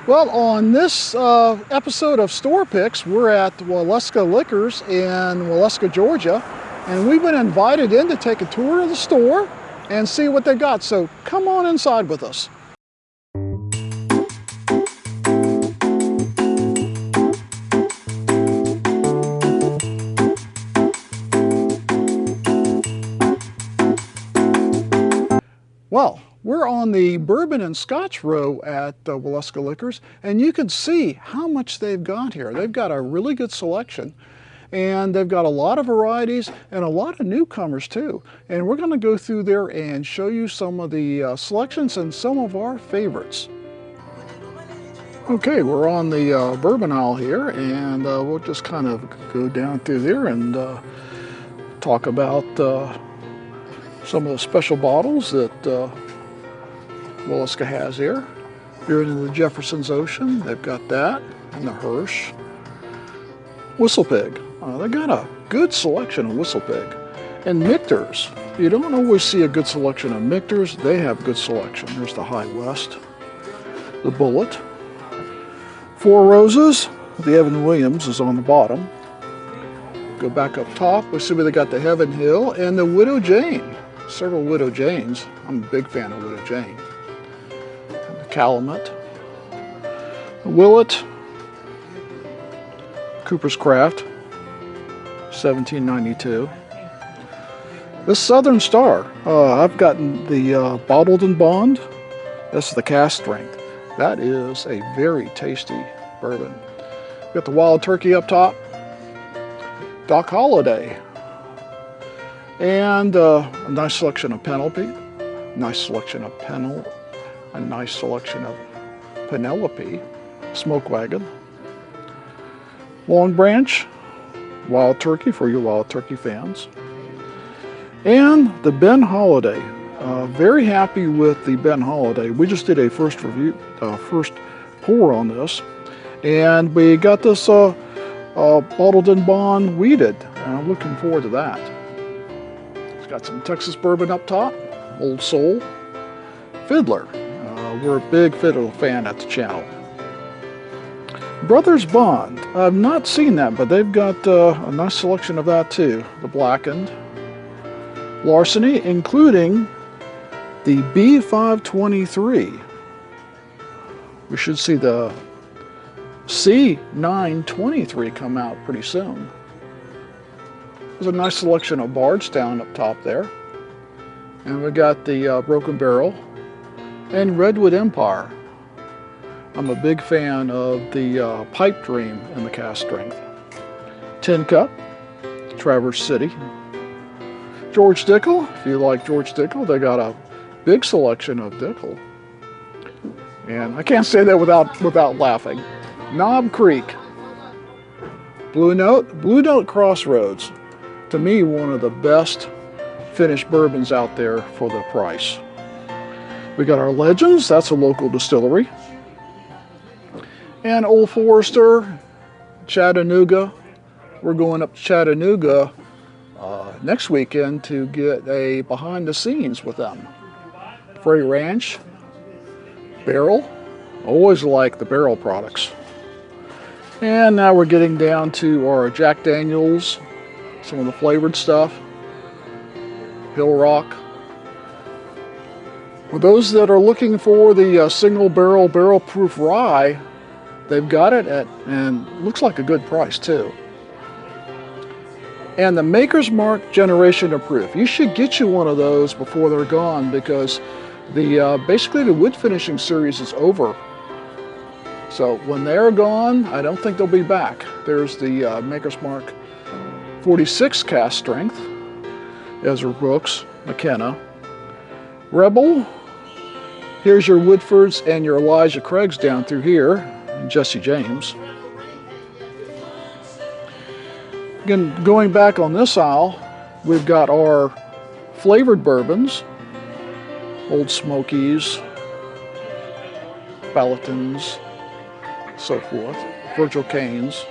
Well, on this episode of Store Picks, we're at Waleska Liquors in Waleska, Georgia, and we've been invited in to take a tour of the store and see what they've got. So come on inside with us. Well, we're on the bourbon and scotch row at Waleska Liquors, and you can see how much they've got here. They've got a really good selection, and they've got a lot of varieties and a lot of newcomers too. And we're going to go through there and show you some of the selections and some of our favorites. Okay, we're on the bourbon aisle here, and we'll just kind of go down through there and talk about some of the special bottles that Waleska has here. You're in the Jefferson's Ocean, they've got that, and the Hirsch. Whistle Pig, they got a good selection of Whistle Pig. And Michter's, you don't always see a good selection of Michter's, they have good selection. There's the High West, the Bullet. Four Roses, the Evan Williams is on the bottom. Go back up top, we see they got the Heaven Hill and the Widow Jane. Several Widow Janes. I'm a big fan of Widow Jane. The Calumet, the Willet, Cooper's Craft, 1792. This Southern Star, I've gotten the Bottled and Bond. This is the cask strength. That is a very tasty bourbon. Got the Wild Turkey up top, Doc Holliday, and a nice selection of Penelope, nice selection of Pennell, a nice selection of Penelope, Smoke Wagon, Long Branch, Wild Turkey for you Wild Turkey fans, and the Ben Holiday. Very happy with the Ben Holiday. We just did a first pour on this, and we got this Bottled and Bond weeded, and I'm looking forward to that. It's got some Texas bourbon up top, Old Soul, Fiddler. We're a big Fiddler fan at the channel. Brothers Bond, I've not seen that, but they've got a nice selection of that too. The Blackened, Larceny, including the B523. We should see the C923 come out pretty soon. There's a nice selection of Bardstown up top there. And we got the Broken Barrel and Redwood Empire. I'm a big fan of the Pipe Dream in the cask strength. Tin Cup, Traverse City. George Dickel, if you like George Dickel, they got a big selection of Dickel. And I can't say that without laughing. Knob Creek, Blue Note Crossroads. To me, one of the best finished bourbons out there for the price. We got our Legends, that's a local distillery. And Old Forester, Chattanooga. We're going up to Chattanooga next weekend to get a behind the scenes with them. Frey Ranch, Barrel. Always like the Barrel products. And now we're getting down to our Jack Daniels, some of the flavored stuff. Hill Rock. For those that are looking for the single barrel proof rye, they've got it at, and looks like a good price too. And the Maker's Mark Generation of Proof. You should get you one of those before they're gone, because the basically the wood finishing series is over. So when they're gone, I don't think they'll be back. There's the Maker's Mark 46 cask strength, Ezra Brooks, McKenna, Rebel. Here's your Woodfords and your Elijah Craigs down through here, and Jesse James. Again, going back on this aisle, we've got our flavored bourbons, Old Smokies, Ballotins, so forth, Virgil Canes.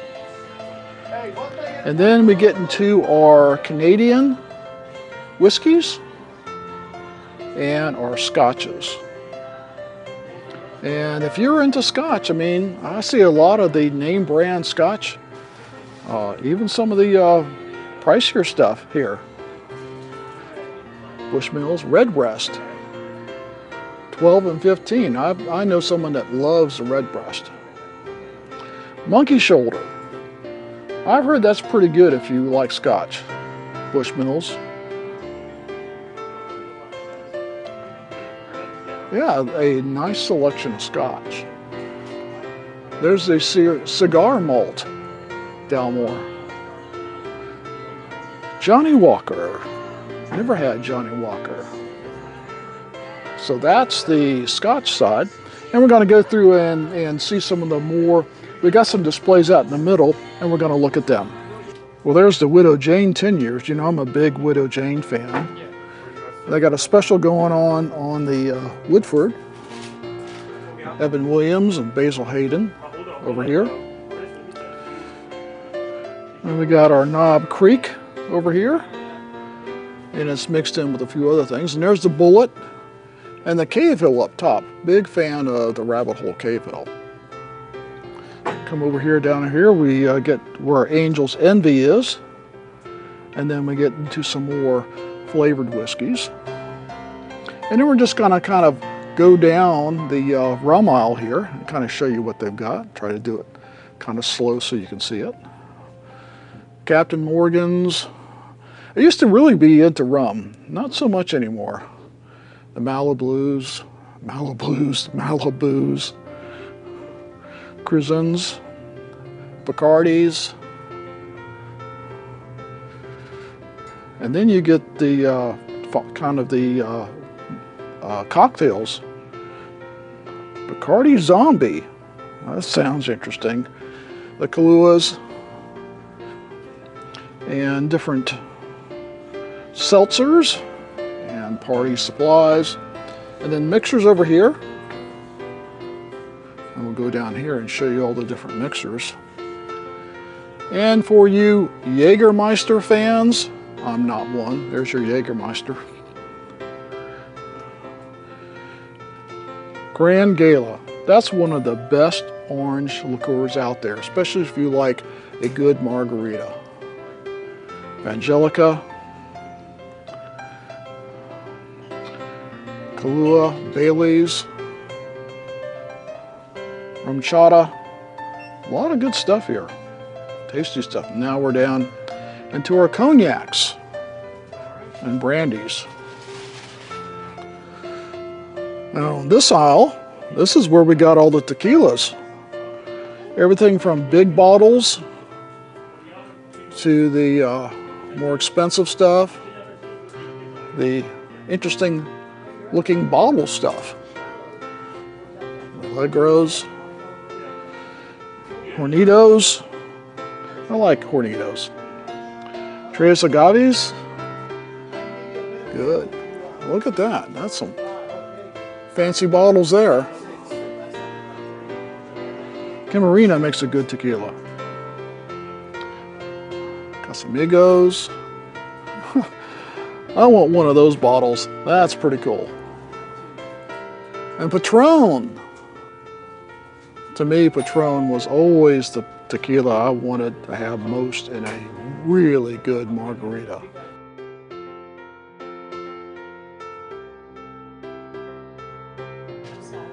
And then we get into our Canadian whiskeys and our scotches. And if you're into Scotch, I mean, I see a lot of the name brand Scotch, even some of the pricier stuff here. Bushmills Redbreast, 12 and 15. I know someone that loves the Redbreast. Monkey Shoulder. I've heard that's pretty good if you like Scotch. Bushmills. Yeah, a nice selection of Scotch. There's the cigar malt, Dalmore. Johnny Walker. Never had Johnny Walker. So that's the Scotch side. And we're going to go through and see some of the more, we got some displays out in the middle, and we're going to look at them. Well, there's the Widow Jane 10 years. You know, I'm a big Widow Jane fan. They got a special going on the Woodford. Evan Williams and Basil Hayden over here. And we got our Knob Creek over here. And it's mixed in with a few other things. And there's the Bullet and the Cave Hill up top. Big fan of the Rabbit Hole Cave Hill. Come over here, down here, we get where Angel's Envy is. And then we get into some more flavored whiskeys. And then we're just gonna kind of go down the rum aisle here and kind of show you what they've got. Try to do it kind of slow so you can see it. Captain Morgan's. I used to really be into rum, not so much anymore. The Malibus, Cruisins, Bacardis, and then you get the kind of the cocktails. Bacardi Zombie, that sounds interesting. The Kahluas and different seltzers and party supplies, and then mixers over here. And we'll go down here and show you all the different mixers. And for you Jägermeister fans, I'm not one. There's your Jägermeister. Grand Gala. That's one of the best orange liqueurs out there, especially if you like a good margarita. Angelica, Kahlua, Bailey's, Rumchata. A lot of good stuff here. Tasty stuff. Now we're down into our cognacs and brandies. Now on this aisle, this is where we got all the tequilas. Everything from big bottles to the more expensive stuff, the interesting looking bottle stuff. Allegros, Hornitos. I like Hornitos. Tres Agaves. Good. Look at that. That's some fancy bottles there. Camarena makes a good tequila. Casamigos. I want one of those bottles. That's pretty cool. And Patron. To me, Patron was always the tequila I wanted to have most in a really good margarita.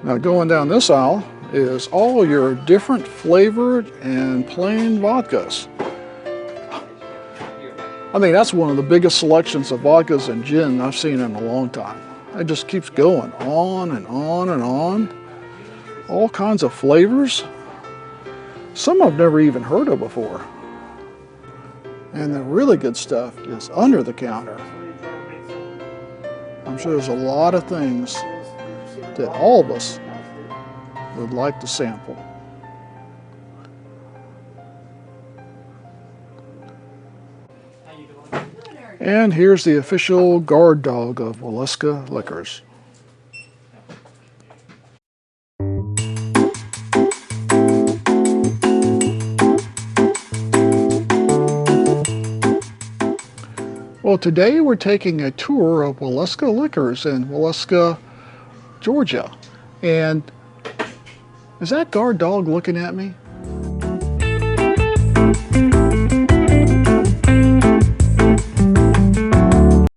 Now going down this aisle is all your different flavored and plain vodkas. I think that's one of the biggest selections of vodkas and gin I've seen in a long time. It just keeps going on and on and on. All kinds of flavors. Some I've never even heard of before. And the really good stuff is under the counter. I'm sure there's a lot of things that all of us would like to sample. And here's the official guard dog of Waleska Liquors. Well, today we're taking a tour of Waleska Liquors in Waleska, Georgia. And Is that guard dog looking at me?